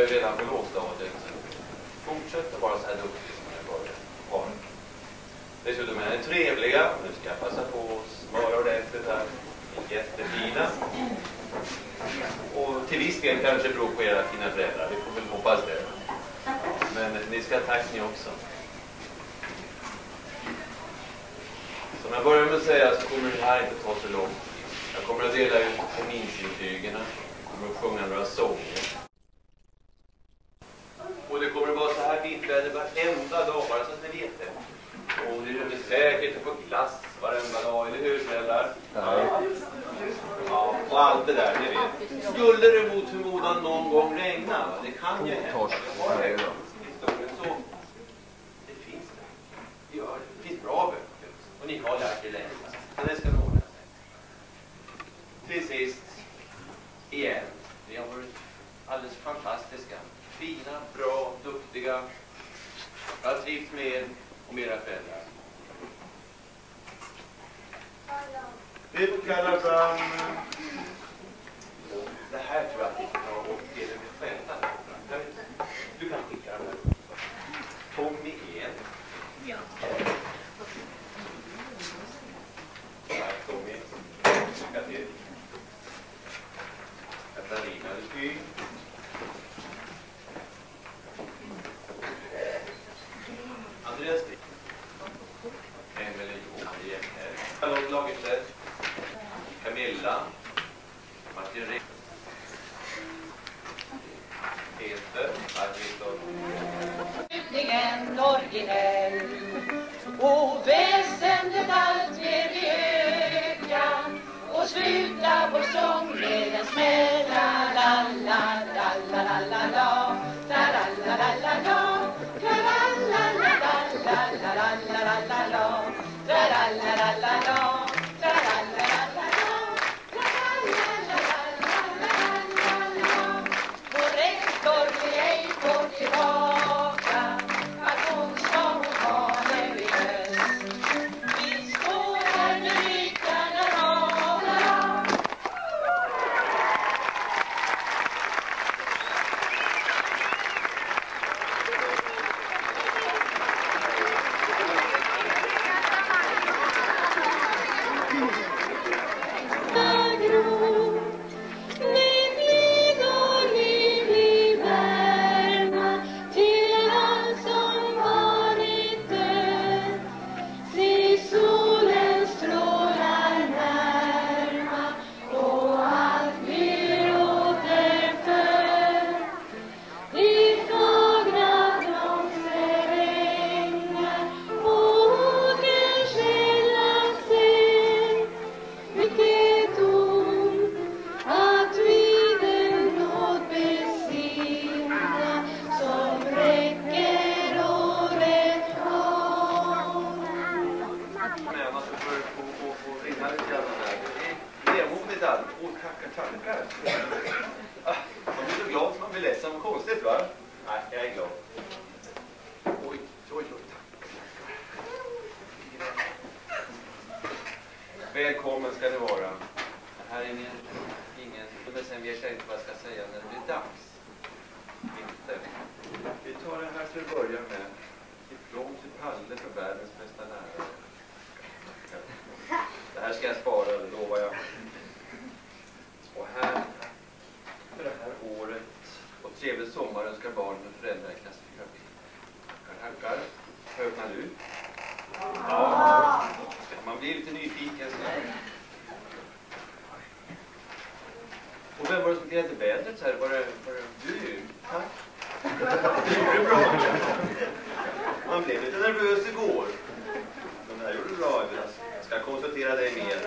redan på lågstadiet. Fortsätt att vara så här duktig som jag började. Dessutom är ni trevliga. Nu ska jag passa på att smöra ordentligt här. Jättefina. Och till viss del kanske beror på era fina föräldrar. Vi får väl hoppas det. Men ni ska ha tack ni också. Som jag börjar med att säga så kommer det här inte ta så lång tid. Jag kommer att dela ut terminsintygerna. Jag kommer att sjunga några sånger. Och det kommer att vara så här bitväder varenda dag, bara så att ni vet det. Och det är säkert på glass varenda dag, eller hur föräldrar? Ja, och allt det där, ni vet. Skulle det mot förmodan någon gång regna, det kan ju hända. Så det finns det. Det finns bra böcker. Och ni har lärt er läsa. Så det ska nog ordna sig. Till sist, igen. Ni har varit alldeles fantastiska. Fina, bra, duktiga. Jag har trivts med er och med era föräldrar. Vi får kalla fram... Det här tror jag att vi kan ha och det med själva. Du kan skicka den här. Tommy igen. Ja. Tack Tommy. Lycka till. Katarina, du skriver. Andreas skriver. Emelie Johan här. Charlotte Lagerstedt. Camilla. Martin Rick. Peter. Arvidsson. Slutligen originell. Oväsendet allt mer i ökan. Och sluta vår sång med en smäll. La la la la la la la. La la la la la la. La la la la la la la la la la. La la la la la la. La la la la la la. Vår rektor blir ej får tillbaka. Att hon ska hon ha nu i höst. Vi står här med ryggarna raka. tackar. Man blir så glad som man blir ledsen. Vad konstigt, va? Nej, jag är glad. Oj, oj, oj. Välkommen ska ni vara. Här är ingen... Men sen vet jag inte vad jag ska säga när det blir dags. Inte. Vi tar det här till att börja med. Diplom till Palle för världens bästa lärare. Det här ska jag spara, det lovar jag. Och här, för det här året och trevlig sommar önskar barnen och föräldrar i klass 4B. Tackar. Öppnar du? Ja. Man blir lite nyfiken. Och vem var det som grädde vädret så här? Var det du? Tack. Det gjorde det bra. Man blev lite nervös igår. Men det här gjorde du bra. Jag ska konsultera dig mer.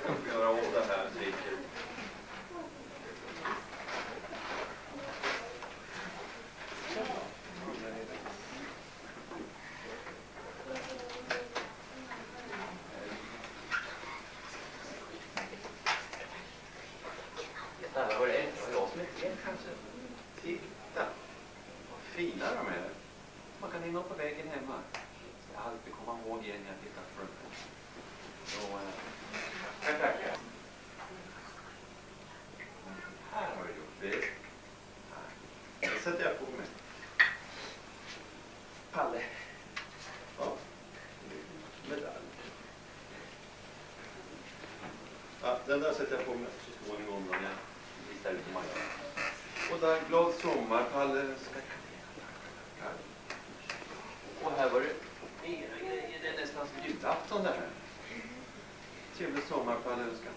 Jag ska göra om det här tricket. Alla var det en? Var jag som är en kanske? Titta! Vad fina de är. Man kan hänga upp på väggen hemma. Jag ska alltid komma ihåg igen när jag tittar på dem. Så, tackar. Här har du gjort det. Här. Då sätter jag Den där sätter jag på mig så småningom när jag visar ut på marknaden. Och där glad sommar, Palle ska kanske. Och här var det mera grejer. Det är nästan som julafton det här. Trevlig sommar, Palle ska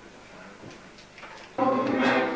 kanske.